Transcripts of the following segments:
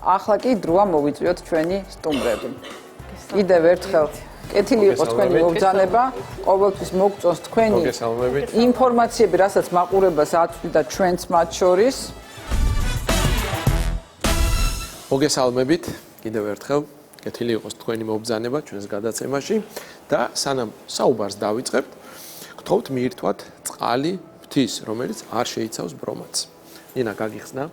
ახლა კი დროა მოვიწვიოთ ჩვენი სტუმრები. კიდევ ერთხელ კეთილი იყოს თქვენი მობრძანება, ყოველთვის მოგწონს თქვენი ინფორმაციები, რასაც მაყურებას აწვდით და ჩვენც მათ შორის. მოგესალმებით კიდევ ერთხელ, კეთილი იყოს თქვენი მობრძანება ჩვენს გადაცემაში და სანამ საუბარს დავიწყებთ, გთხოვთ მიირთვათ წყალი ღვთის, რომელიც არ შეიცავს ბრომატს. ნინა, გაგიხსნა?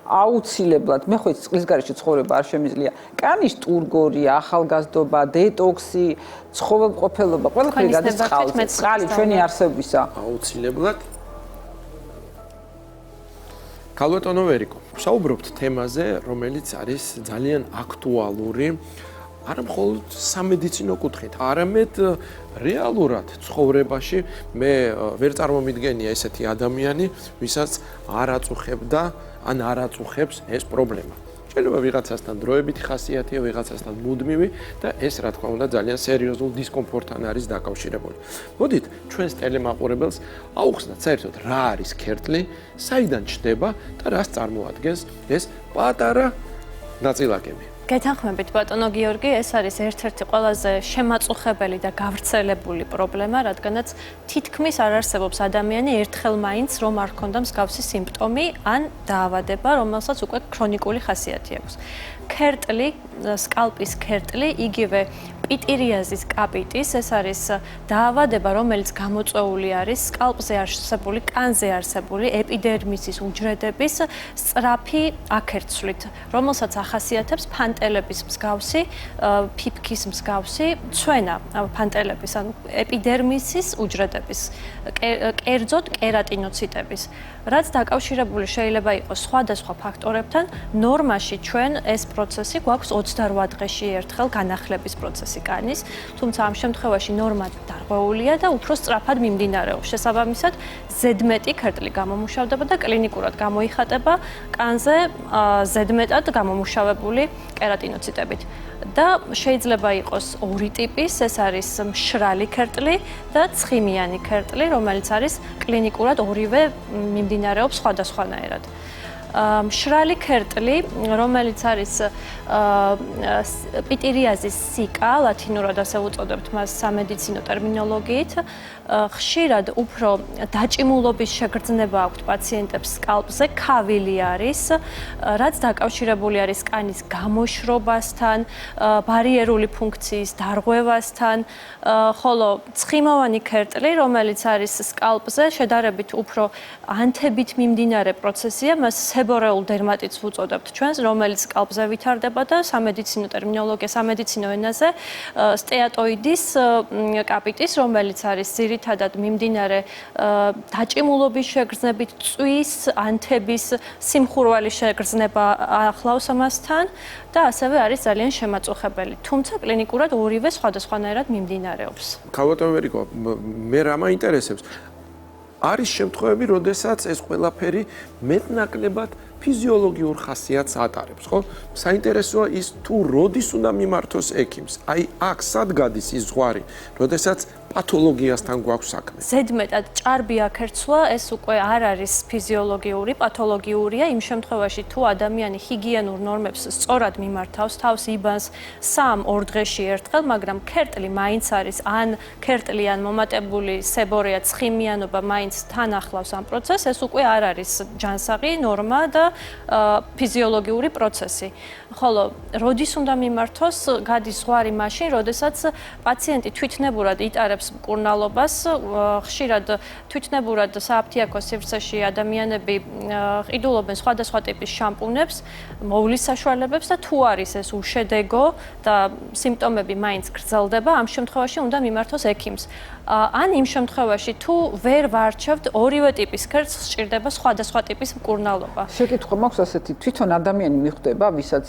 აუცილებლად. მე ხო წყლის გარეშე ცხოვრება არ შემიძლია. კანის ტურგორია, ახალგაზრდობა, დეტოქსი, ცხოველმყოფელობა, ყველაფერი გადის წყალზე. წყალი ჩვენი არსებისა. აუცილებლად. ქალბატონო ვერიკო, საუბრობთ თემაზე, რომელიც არის ძალიან აქტუალური, არა მხოლოდ სამედიცინო კუთხით, არამედ რეალურად ცხოვრებაში მე ვერ წარმომიდგენია ესეთი ადამიანი, ვისაც არ აწუხებდა ან არ აწუხებს ეს პრობლემა. შეიძლება ვიღაცასთან დროებითი ხასიათია, ვიღაცასთან მუდმივი და ეს რა თქმა უნდა ძალიან სერიოზულ დისკომფორტთან არის დაკავშირებული. მოდით ჩვენს ტელემაყურებელს აუხსნათ საერთოდ რა არის ქერტლი, საიდან ჩნდება და რას წარმოადგენს ეს პატარა ნაწილაკები. გეთანხმებით ბატონო გიორგი, ეს არის ერთ-ერთი ყველაზე შემაწუხებელი და გავრცელებული პრობლემა, რადგანაც თითქმის არ არსებობს ადამიანი ერთხელ მაინც რომ არ ქონდა მსგავსი სიმპტომი ან დაავადება, რომელსაც უკვე ქრონიკული ხასიათი აქვს. ქერტლი, სკალპის ქერტლი, იგივე პიტირიაზის კაპიტის, ეს არის დაავადება, რომელიც გამოწვეული არის სკალპზე არსებული, კანზე არსებული ეპიდერმისის უჯრედების სწრაფი აქერცვლით, რომელსაც ახასიათებს ფანტელების მსგავსი, ფიფქის მსგავსი ცვენა, ფანტელების, ანუ ეპიდერმისის უჯრედების, კერძოდ კერატინოციტების. რაც დაკავშირებული შეიძლება იყოს სხვადასხვა ფაქტორებთან, ნორმაში ჩვენ ეს პროცესი გვაქვს 28 დღეში ერთხელ განახლების პროცესი კანის, თუმცა ამ შემთხვევაში ნორმა დარღვეულია და უფრო სწრაფად მიმდინარეობს. შესაბამისად, ზედმეტი ქერტლი გამომუშავდება და კლინიკურად გამოიხატება კანზე ზედმეტად გამომუშავებული კერატინოციტებით. და შეიძლება იყოს ორი ტიპის, ეს არის მშრალი ქერტლი და ცხიმიანი ქერტლი, რომელიც არის კლინიკურად ორივე მიმდინარეობს სხვადასხვანაირად. მშრალი ქერტლი, რომელიც არის პიტირიაზის სიკა, ლათინურად ასე უწოდებთ მას სამედიცინო ტერმინოლოგიით, ხშირად უფრო დაჭიმულობის შეგრძნება აქვთ პაციენტებს სკალპზე, ქავილი არის, რაც დაკავშირებული არის კანის გამოშრობასთან, ბარიერული ფუნქციის დარღვევასთან, ხოლო ცხიმოვანი ქერტლი, რომელიც არის სკალპზე, შედარებით უფრო ანთებით მიმდინარე პროცესია, მას სებორეულ დერმატიტს ვუწოდებთ ჩვენს, რომელიც სკალპზე ვითარდება და სამედიცინო ტერმინოლოგია, სამედიცინო ენაზე სტეატოიდის კაპიტის, რომელიც არის ძირითადად მიმდინარე დაჭიმულობის შეგრძნებით, წვის, ანთების, სიმხურვალის შეგრძნება ახლავს ამასთან და ასევე არის ძალიან შემაწუხებელი. თუმცა კლინიკურად ორივე სხვადასხვანაირად მიმდინარეობს. ქალბატონო ვერიკო, მე რა მაინტერესებს? არის შემთხვევები, როდესაც ეს ყველაფერი მეტნაკლებად ფიზიოლოგიურ ხასიათს ატარებს, ხო? საინტერესოა ის თუ როდის უნდა მიმართოს ექიმს. აი აქ სად გადის ის ზღვარი, როდესაც პათოლოგიასთან გვაქვს საქმე. ზედმეტად ჭარბი აქერცვა ეს უკვე არ არის ფიზიოლოგიური, პათოლოგიურია იმ შემთხვევაში თუ ადამიანი ჰიგიენურ ნორმებს სწორად მიმართავს, თავს იბანს 3-2 დღეში ერთხელ, მაგრამ ქერტლი მაინც არის ან ქერტლი ან მომატებული სებორეა ცხიმიანობა მაინც თან ახლავს ამ პროცესს, ეს უკვე არ არის ჯანსაღი ნორმა და ფიზიოლოგიური პროცესი. ხოლო როდის უნდა მიმართოს, გადის ზღვარი მაშინ, როდესაც პაციენტი თვითნებურად იტარებს მკურნალობას, ხშირად თვითნებურად სააფთიაქო სივრცეში ადამიანები ყიდულობენ სხვადასხვა ტიპის შამპუნებს, მოვლის საშუალებებს და თუ არის ეს უშედეგო და სიმპტომები მაინც გრძელდება, ამ შემთხვევაში უნდა მიმართოს ექიმს. ან იმ შემთხვევაში თუ ვერ ვარჩევთ ორივე ტიპის ქერტს, სჭირდება სხვადასხვა ტიპის მკურნალობა. შეკითხვა მაქვს ასეთი, თვითონ ადამიანი მიხვდება, ვისაც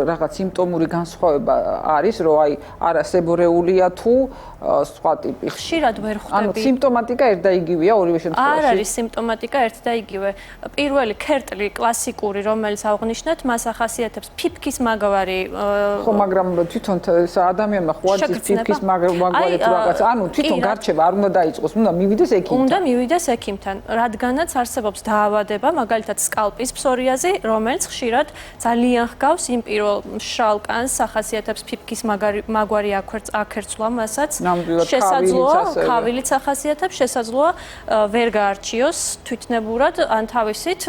რაღაც სიმპტომური განსხვავება არის, რომ აი არა სებორეულია თუ სხვა ტიპი. ხშირად ვერ ხვდები. ანუ სიმპტომატიკა ერთ და იგივეა ორივე შემთხვევაში. არ არის სიმპტომატიკა ერთ და იგივე. პირველი ქერტლი კლასიკური, რომელიც ავღნიშნეთ, მას ახასიათებს ფიფქის მაგვარი. ხო, მაგრამ თვითონ ადამიანმა ხო არის ფიფქის მაგვარი თუ რაღაც, ანუ თვითონ გარჩევა არ უნდა დაიწყოს, უნდა მივიდეს ექიმთან. უნდა მივიდეს ექიმთან, რადგანაც არსებობს დაავადება, მაგალითად სკალპის ფსორიაზი, რომელიც ხშირად ძალიან ჰგავს იმ პირველ მშრალ კანს ახასიათებს ფიფქის მაგვარი აქერცვლა მასაც. შესაძლოა ქავილიც ახასიათებს, შესაძლოა ვერ გაარჩიოს თვითნებურად ან თავისით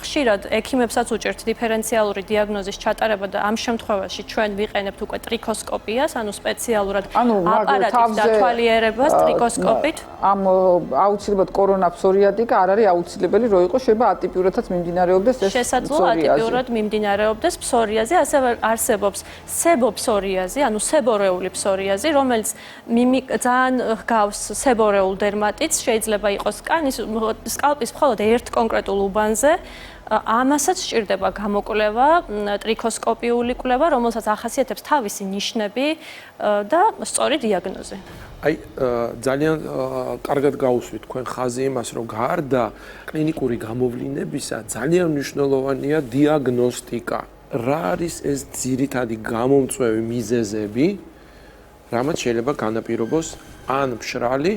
ხშირად ექიმებსაც უჭერთ დიფერენციალური დიაგნოზის ჩატარება და ამ შემთხვევაში ჩვენ ვიყენებთ უკვე ტრიქოსკოპიას, ანუ სპეციალურად აპარატის დათვალიერებას ტრიქოსკოპით. ამ აუცილებლად კორონა ფსორიადიკა არ არის აუცილებელი რო იყოს, შეიძლება ატიპიურადაც მიმდინარეობდეს ეს ფსორიაზი. შესაძლოა ატიპიურად მიმდინარეობდეს ფსორიაზი, ასევე არსებობს სებოფსორიაზი, ანუ სებორეული ფსორიაზი, რომელიც ძალიან ჰგავს სებორეულ დერმატიტს, შეიძლება იყოს სკალპის მხოლოდ ერთ კონკრეტულ უბანზე. ამასაც სჭირდება გამოკვლევა, ტრიქოსკოპიული კვლევა, რომელსაც ახასიათებს თავისი ნიშნები და სწორი დიაგნოზი. აი, ძალიან კარგად გაუსვით თქვენ ხაზი იმას, რომ გარდა კლინიკური გამოვლინებისა, ძალიან მნიშვნელოვანია დიაგნოსტიკა. რა არის ეს ძირითადი გამომწვევი მიზეზები, რამაც შეიძლება განაპირობოს ან მშრალი,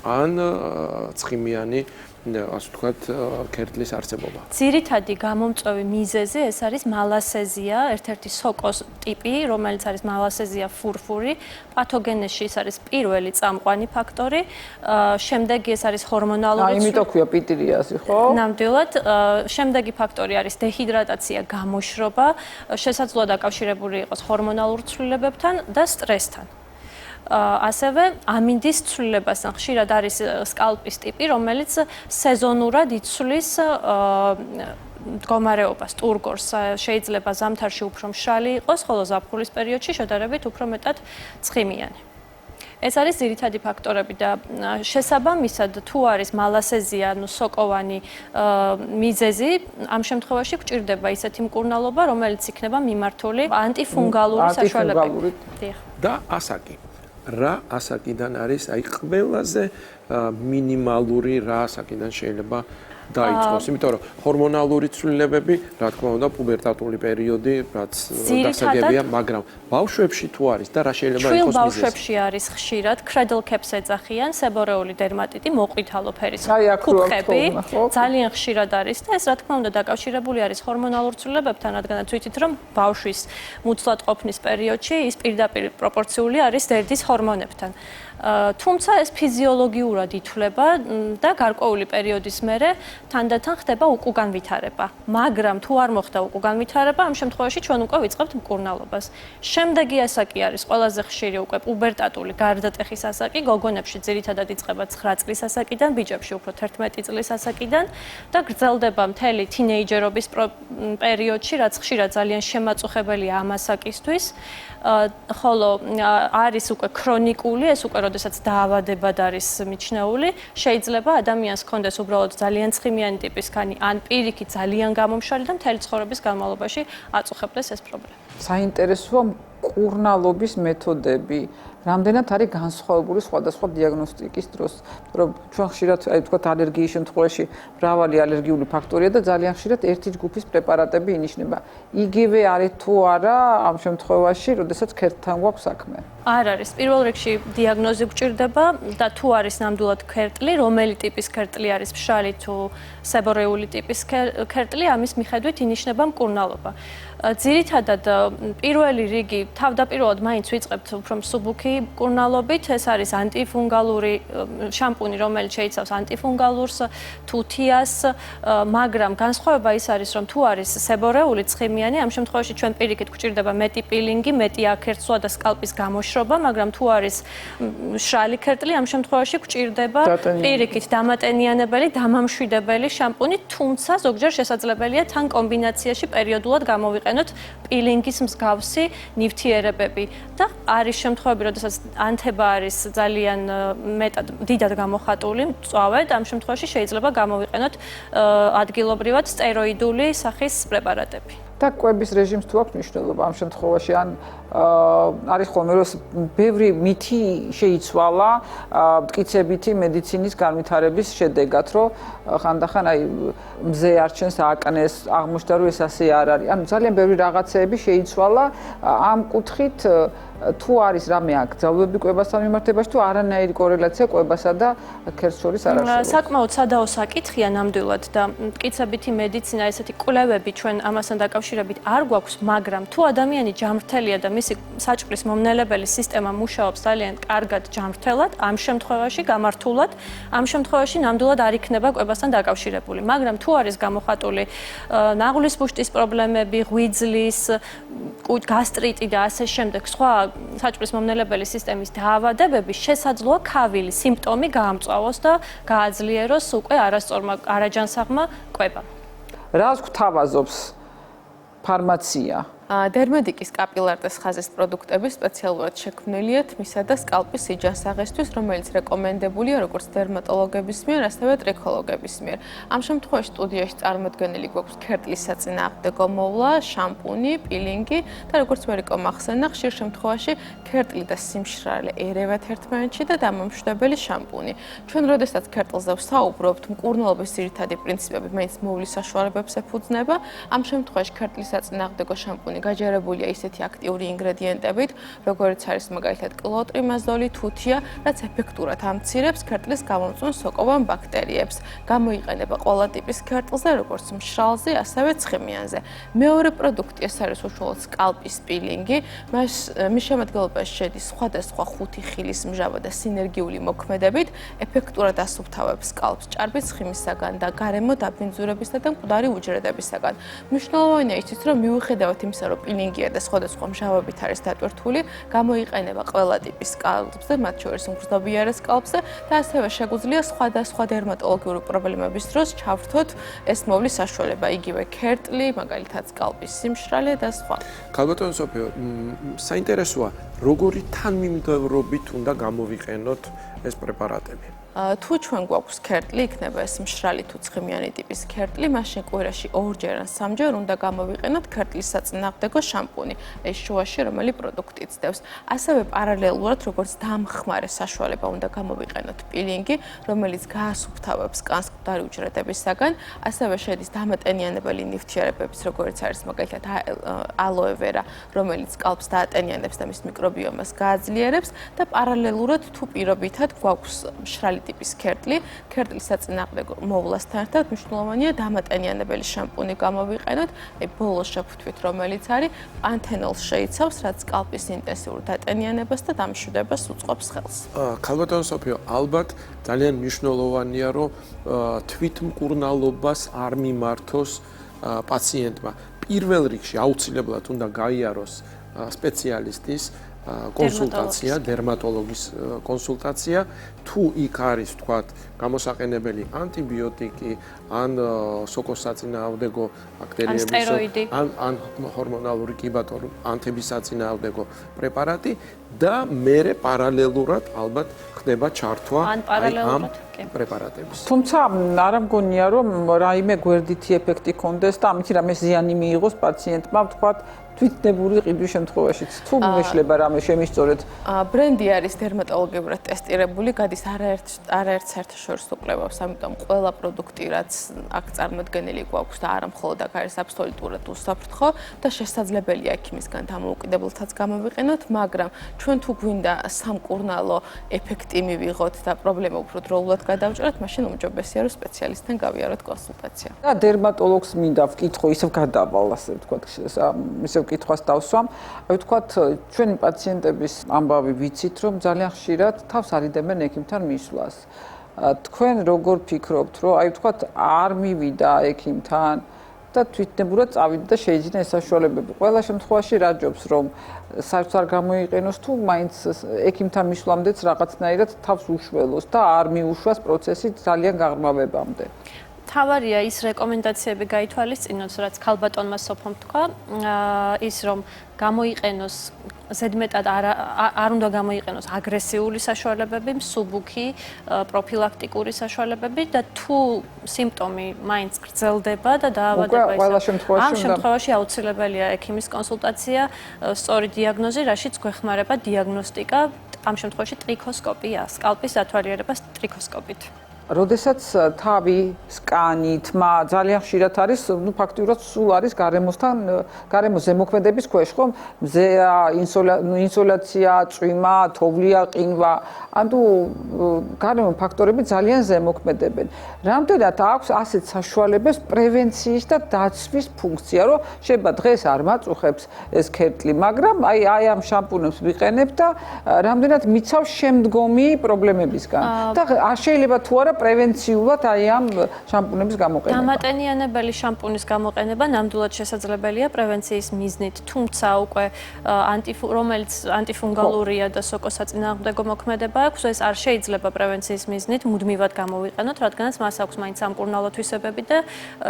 ან ცხიმიანი ასე ვთქვათ, ქერტლის არსებობა. ძირითადი გამომწვევი მიზეზი ეს არის მალასეზია, ერთ-ერთი სოკოს ტიპი, რომელიც არის მალასეზია ფურფური. პათოგენეზში ეს არის პირველი წამყვანი ფაქტორი. შემდეგი ეს არის ჰორმონალური. იმიტომ ქვია პიტირიაზი, ხო? ნამდვილად. შემდეგი ფაქტორი არის დეჰიდრატაცია, გამოშრობა, შესაძლოა დაკავშირებული იყოს ჰორმონალურ ცვლილებებთან და სტრესთან. ასევე ამინდის ცვლილებასთან ხშირად არის სკალპის ტიპი, რომელიც სეზონურად იცვლის მდგომარეობას, ტურგორს, შეიძლება ზამთარში უფრო მშრალი იყოს, ხოლო ზაფხულის პერიოდში შედარებით უფრო მეტად ცხიმიანი. ეს არის ძირითადი ფაქტორები და შესაბამისად თუ არის მალასეზია, ანუ სოკოვანი მიზეზი, ამ შემთხვევაში გვჭირდება ისეთი მკურნალობა, რომელიც იქნება მიმართული ანტიფუნგალური საშუალებებით. და ასაკი. რა ასაკიდან არის აი ყველაზე მინიმალური რა ასაკიდან შეიძლება დაიწყოს, იმიტომ რომ ჰორმონალური ცვლილებები, რა თქმა უნდა, პუბერტატული პერიოდი, რაც დასაგებია, მაგრამ ბავშვებში თუ არის და რა შეიძლება იყოს მიზეზი? ბავშვებში არის ხშირად cradle caps ეძახიან, სებორეული დერმატიტი, მოყვითალო ფერის ფუფხები, ძალიან ხშირად არის და ეს რა თქმა უნდა დაკავშირებული არის ჰორმონალურ ცვლილებებთან, რადგანაც ვიცით რომ ბავშვის მუცლად ყოფნის პერიოდში ის პირდაპირ პროპორციული არის დერდის ჰორმონებთან. თუმცა ეს ფიზიოლოგიურად ითვლება და გარკვეული პერიოდის მერე თანდათან ხდება უკუგანვითარება. მაგრამ თუ არ მოხდა უკუგანვითარება, ამ შემთხვევაში ჩვენ უკვე ვიწყებთ მკურნალობას. შემდეგი ასაკი არის ყველაზე ხშირი უკვე პუბერტატული გარდატეხის ასაკი, გოგონებში ძირითადად იწყება 9 წლის ასაკიდან, ბიჭებში უფრო 11 წლის ასაკიდან და გრძელდება მთელი თინეიჯერობის პერიოდში, რაც ხშირად ძალიან შემაწუხებელია ამ ასაკისთვის. ხოლო არის უკვე ქრონიკული, ეს უკვე როდესაც დაავადებად არის მიჩნეული, შეიძლება ადამიანს ჰქონდეს უბრალოდ ძალიან ცხიმიანი ტიპის ქანი, ან პირიქით ძალიან გამომშრალი და მთელი ცხოვრების განმავლობაში აწუხებდეს ეს პრობლემა. საინტერესოა მკურნალობის მეთოდები. რამდენად არის განსხვავებული სხვადასხვა დიაგნოსტიკის დროს, რომ ჩვენ ხშირად, აი ვთქვათ, ალერგიის შემთხვევაში მრავალი ალერგიული ფაქტორია და ძალიან ხშირად ერთი ჯგუფის პრეპარატები ინიშნება. იგივე არის თუ არა ამ შემთხვევაში, როდესაც ქერტთან გვაქვს საქმე? არ არის. პირველ რიგში დიაგნოზი გვჭირდება და თუ არის ნამდვილად ქერტლი, რომელი ტიპის ქერტლი არის, მშრალი თუ სებორეული ტიპის ქერტლი, ამის მიხედვით ინიშნება მკურნალობა. ძირითადად პირველი რიგი თავდაპირველად მაინც ვიწყებთ უფრო მსუბუქი მკურნალობით, ეს არის ანტიფუნგალური შამპუნი, რომელიც შეიცავს ანტიფუნგალურს, თუთიას, მაგრამ განსხვავება ის არის, რომ თუ არის სებორეული ცხიმიანი, ამ შემთხვევაში ჩვენ პირიქით გვჭირდება მეტი პილინგი, მეტი აქერცვა და სკალპის გამოშრობა, მაგრამ თუ არის მშრალი ქერტლი, ამ შემთხვევაში გვჭირდება პირიქით დამატენიანებელი, დამამშვიდებელი შამპუნი, თუმცა ზოგჯერ შესაძლებელია თან კომბინაციაში პერიოდულად გამოვიყენოთ პილინგის მსგავსი ნივთიერებები და არის შემთხვევები, როდესაც ანთება არის ძალიან მეტად დიდად გამოხატული, მწვავედ, ამ შემთხვევაში შეიძლება გამოვიყენოთ ადგილობრივად სტეროიდული სახის პრეპარატები. და კვების რეჟიმს თუ აქვს მნიშვნელობა ამ შემთხვევაში ან არის ხოლმე რომ ბევრი მითი შეიცვალა მტკიცებითი მედიცინის განვითარების შედეგად რომ ხანდახან აი მზე არჩენს აკნეს აღმოჩნდა რომ ეს ასე არ არის ანუ ძალიან ბევრი რაღაცეები შეიცვალა ამ კუთხით თუ არის რამე აკრძალვები კვებასთან მიმართებაში თუ არანაირი კორელაცია კვებასა და ქერცს შორის არ არსებობს. საკმაოდ სადაო საკითხია ნამდვილად და მტკიცებითი მედიცინა ესეთი კვლევები ჩვენ ამასთან დაკავშირებით არ გვაქვს, მაგრამ თუ ადამიანი ჯანმრთელია და მისი საჭმლის მომნელებელი სისტემა მუშაობს ძალიან კარგად ჯანმრთელად, ამ შემთხვევაში გამართულად, ამ შემთხვევაში ნამდვილად არ იქნება კვებასთან დაკავშირებული. მაგრამ თუ არის გამოხატული ნაღლის ბუშტის პრობლემები, ღვიძლის, გასტრიტი და ასე შემდეგ სხვა საჭმლის მომნელებელი სისტემის დაავადებები შესაძლოა ქავილი სიმპტომი გაამწვავოს და გააძლიეროს უკვე არაჯანსაღმა კვებამ. რას გვთავაზობს ფარმაცია? დერმედიკის კაპილარტეს ხაზის პროდუქტები სპეციალურად შექმნილია თმისა და სკალპის სიჯანსაღისთვის, რომელიც რეკომენდებულია როგორც დერმატოლოგების მიერ, ასევე ტრიქოლოგების მიერ. ამ შემთხვევაში სტუდიაში წარმოდგენილი გვაქვს ქერტლის საწინააღმდეგო მოვლა, შამპუნი, პილინგი და როგორც ვერიკო ახსენა, ხშირ შემთხვევაში ქერტლი და სიმშრალე ერევათ ერთმანეთში და დამამშვიდებელი შამპუნი. ჩვენ როდესაც ქერტლზე ვსაუბრობთ, მკურნალობის ძირითადი პრინციპები მეც მოვლის საშუალებებს ეფუძნება. ამ შემთხვევაში ქერტლის საწინააღმდეგო შამპუნი გაჯერებულია ისეთი აქტიური ინგრედიენტებით, როგორც არის მაგალითად კლოტრიმაზოლი, თუთია, რაც ეფექტურად ამცირებს ქერტლის გამომწვევ სოკოვან ბაქტერიებს. გამოიყენება ყველა ტიპის ქერტლზე, როგორც მშრალზე, ასევე ცხიმიანზე. მეორე პროდუქტი ეს არის უშუალოდ სკალპის პილინგი. მის შემადგენლობაში შედის სხვადასხვა ხუთი ხილის მჟავა და სინერგიული მოქმედებით, ეფექტურად ასუფთავებს სკალპს ჭარბი ცხიმისაგან და გარემო დაბინძურებისა და მკვდარი უჯრედებისაგან. მნიშვნელოვანია იცით, რომ მიუხედავად იმისა, რომ პილინგია და სხვადასხვა მჟავებით არის დატვირთული, გამოიყენება ყველა ტიპის სკალპზე, მათ შორის მგრძნობიარე სკალპზე და ასევე შეგვიძლია სხვადასხვა დერმატოლოგიური პრობლემების დროს ჩავრთოთ ეს მოვლის საშუალება, იგივე ქერტლი, მაგალითად სკალპის სიმშრალე და სხვა. ქალბატონო სოფიო, საინტერესოა, როგორი თანმიმდევრობით უნდა გამოვიყენოთ ეს პრეპარატები? თუ ჩვენ გვაქვს ქერტლი, იქნება ეს მშრალი თუ ცხიმიანი ტიპის ქერტლი, მაშინ კვირაში 2-ჯერ ან 3-ჯერ უნდა გამოვიყენოთ ქერტლის საწინააღმდეგო შამპუნი, ეს შუაში რომელი პროდუქტი იცდებს. ასევე პარალელურად, როგორც დამხმარე საშუალება უნდა გამოვიყენოთ პილინგი, რომელიც გაასუფთავებს კანს მკვდარი უჯრედებისაგან, ასევე შედის დამატენიანებელი ნივთიერებების, როგორც არის მაგალითად ალოე ვერა, რომელიც სკალპს დაატენიანებს და მის მიკრობიომას გააძლიერებს და პარალელურად თუ პირობითად გვაქვს მშრალი ტიპის ქერტლი, ქერტლის საწინააღმდეგო მოვლასთან ერთად მნიშვნელოვანია დამატენიანებელი შამპუნი გამოვიყენოთ, ბოლოს შევხვდით, რომელიც არის პანთენოლს შეიცავს, რაც სკალპის ინტენსიურ დატენიანებას და დამშვიდებას უწყობს ხელს. ქალბატონო სოფიო, ალბათ ძალიან მნიშვნელოვანია, რომ თვითმკურნალობას არ მიმართოს პაციენტმა. პირველ რიგში აუცილებლად უნდა გაიაროს სპეციალისტის კონსულტაცია, დერმატოლოგის კონსულტაცია, თუ იქ არის, თქვათ, გამოსაყენებელი ანტიბიოტიკი, ან სოკოს საწინააღმდეგო ბაქტერიების, ან ჰორმონალური კიბატორი, ანთების საწინააღმდეგო პრეპარატი და მერე პარალელურად ალბათ ხდება ჩართვა ამ პრეპარატების. თუმცა არ მგონია, რომ რაიმე გვერდითი ეფექტი ქონდეს და ამით რამე ზიანი მიიღოს პაციენტმა, ვთქვათ, თვითნებური ყიდვის შემთხვევაშიც თუ მეშლება რამე შემისწორეთ. ბრენდი არის დერმატოლოგიურად ტესტირებული, გადის არაერთ საერთაშორისო კვლევებს, ამიტომ ყველა პროდუქტი, რაც აქ წარმოდგენილი გვაქვს და არა მხოლოდ აქ არის აბსოლუტურად უსაფრთხო და შესაძლებელია ექიმისგან დამოუკიდებლთაც გამოვიყენოთ, მაგრამ ჩვენ თუ გვინდა სამკურნალო ეფექტი მივიღოთ და პრობლემა უფრო დროულად გადავჭრათ, მაშინ უმჯობესია რომ სპეციალისტთან გავიაროთ კონსულტაცია. და დერმატოლოგს მინდა ვკითხო, ისევ გადავალ, ასე ვთქვათ, ისევ კითხვას დავსვამ. აი ვთქვათ, ჩვენი პაციენტების ამბავი ვიცით, რომ ძალიან ხშირად თავს არიდებენ ექიმთან მისვლას. თქვენ როგორ ფიქრობთ, რომ აი ვთქვათ, არ მივიდა ექიმთან და თვითნებურად წავიდა და შეიძინა ეს საშუალებები. ყველა შემთხვევაში რა ჯობს, რომ საერთოდ არ გამოიყენოს თუ მაინც ექიმთან მისვლამდეც რაღაცნაირად თავს უშველოს და არ მიუშვას პროცესი ძალიან გაღრმავებამდე. თავარია ის რეკომენდაციები გაითვალისწინოს, რაც ქალბატონმა სოფომ თქვა, ის რომ გამოიყენოს ზედმეტად არ უნდა გამოიყენოს აგრესიული საშუალებები, მსუბუქი, პროფილაქტიკური საშუალებები და თუ სიმპტომი მაინც გრძელდება და დაავადება ამ შემთხვევაში აუცილებელია ექიმის კონსულტაცია, სწორი დიაგნოზი, რაშიც გვეხმარება დიაგნოსტიკა, ამ შემთხვევაში ტრიქოსკოპია, სკალპის დათვალიერება ტრიქოსკოპით. როდესაც თავი, სკანი, თმა ძალიან ხშირად არის, ფაქტიურად სულ არის გარემოს ზემოქმედების ქვეშ, ხომ? მზეა, ინსოლაცია, წვიმა, თოვლია, ყინვა, ანუ გარემო ფაქტორები ძალიან ზემოქმედებენ. რამდენად აქვს ასეთ საშუალებას პრევენციის და დაცვის ფუნქცია, რომ შეიძლება დღეს არ მაწუხებს ეს ქერტლი, მაგრამ აი ამ შამპუნებს ვიყენებ და რამდენად მიცავს შემდგომი პრობლემებისგან. და შეიძლება თუ არა პრევენციულად აი ამ შამპუნების გამოყენება. დამატენიანებელი შამპუნის გამოყენება ნამდვილად შესაძლებელია პრევენციის მიზნით, თუმცა უკვე რომელიც ანტიფუნგალურია და სოკოსაწინააღმდეგო მოქმედება აქვს, ეს არ შეიძლება პრევენციის მიზნით მუდმივად გამოვიყენოთ, რადგანაც მას აქვს მაინც სამკურნალო თვისებები და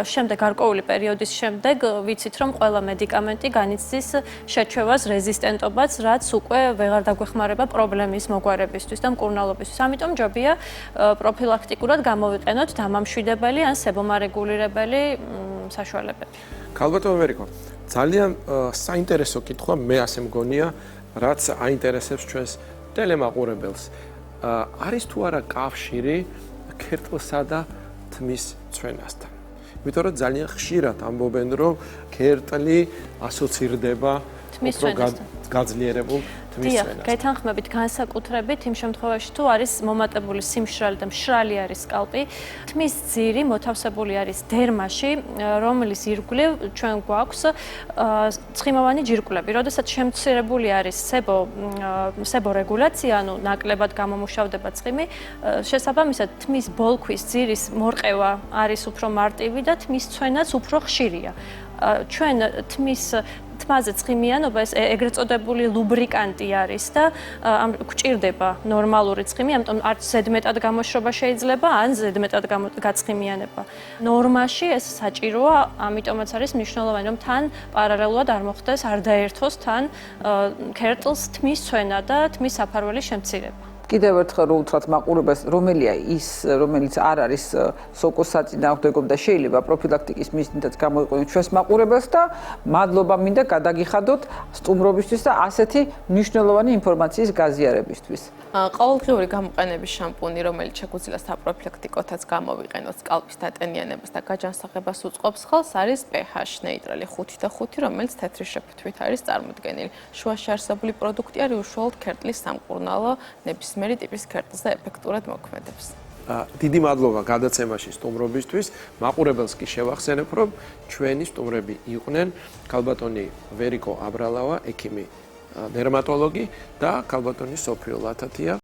შემდეგ გარკვეული პერიოდის შემდეგ ვიცით, რომ ყველა მედიკამენტი განიცდის შეჩევას, რეზისტენტობას, რაც უკვე ვეღარ დაგვეხმარება პრობლემის მოგვარებისთვის და მკურნალობისთვის. ამიტომ ჯობია პროფილაქტიკურად გამოვიყენოთ დამამშვიდებელი ან სებომარეგულირებელი საშუალებები. ქალბატონ ვერიკო, ძალიან საინტერესო კითხვა, მე ასე მგონია, რაც აინტერესებს ჩვენს ტელემაყურებელს. არის თუ არა კავშირი ქერტლსა და თმის ცვენასთან? იმიტომ რომ ძალიან ხშირად ამბობენ, რომ ქერტლი ასოცირდება თმის ცვენასთან. გაძლიერებულ დიახ, გეთანხმებით განსაკუთრებით იმ შემთხვევაში თუ არის მომატებული სიმშრალი და მშრალი არის სკალპი, თმის ძირი მოთავსებული არის დერმაში, რომლის ირგვლივ ჩვენ გვაქვს ცხიმოვანი ჯირკვლები. როდესაც შემცირებული არის სებორეგულაცია, ანუ ნაკლებად გამომუშავდება ცხიმი, შესაბამისად თმის ბოლქვის ძირის მორყევა არის უფრო მარტივი და თმის ცვენაც უფრო ხშირია. ჩვენ თმაზე ცხიმიანობა ეს ეგრეთ წოდებული ლუბრიკანტი არის და გვჭირდება ნორმალური ცხიმი, ამიტომ არც ზედმეტად გამოშრობა შეიძლება, ან ზედმეტად გაცხიმიანება. ნორმაში ეს საჭიროა, ამიტომაც არის მნიშვნელოვანი, რომ თან პარალელურად არ მოხდეს, არ დაერთოს თან ქერტლს თმის ცვენა და თმის საფარველი შემცირება. კიდევ ერთხელ უთხრათ მაყურებელს, რომელია ის, რომელიც არ არის სოკოსაწინააღმდეგო და შეიძლება პროფილაქტიკის მიზნითაც გამოიყენოს ჩვენს მაყურებელს და მადლობა მინდა გადაგიხადოთ სტუმრობისთვის და ასეთი მნიშვნელოვანი ინფორმაციის გაზიარებისთვის. ყოველდღიური გამოყენების შამპუნი, რომელიც შეგვიძლია საპროფილაქტიკოთაც გამოვიყენოთ, სკალპის დატენიანებას და გაჯანსაღებას უწყობს ხელს, არის pH ნეიტრალი 5 და 5, რომელიც თეთრი შეფუთვით არის წარმოდგენილი. შუაში არსებული პროდუქტი არის უშუალოდ ქერტლის სამკურნალო ნებისმიერი ტიპის ქერტლს და ეფექტურად მოქმედებს. დიდი მადლობა გადაცემაში სტუმრობისთვის. მაყურებელს კი შევახსენებ, რომ ჩვენი სტუმრები იყვნენ ქალბატონი ვერიკო აბრალავა, ექიმი დერმატოლოგი და ქალბატონი სოფიო ლათათია,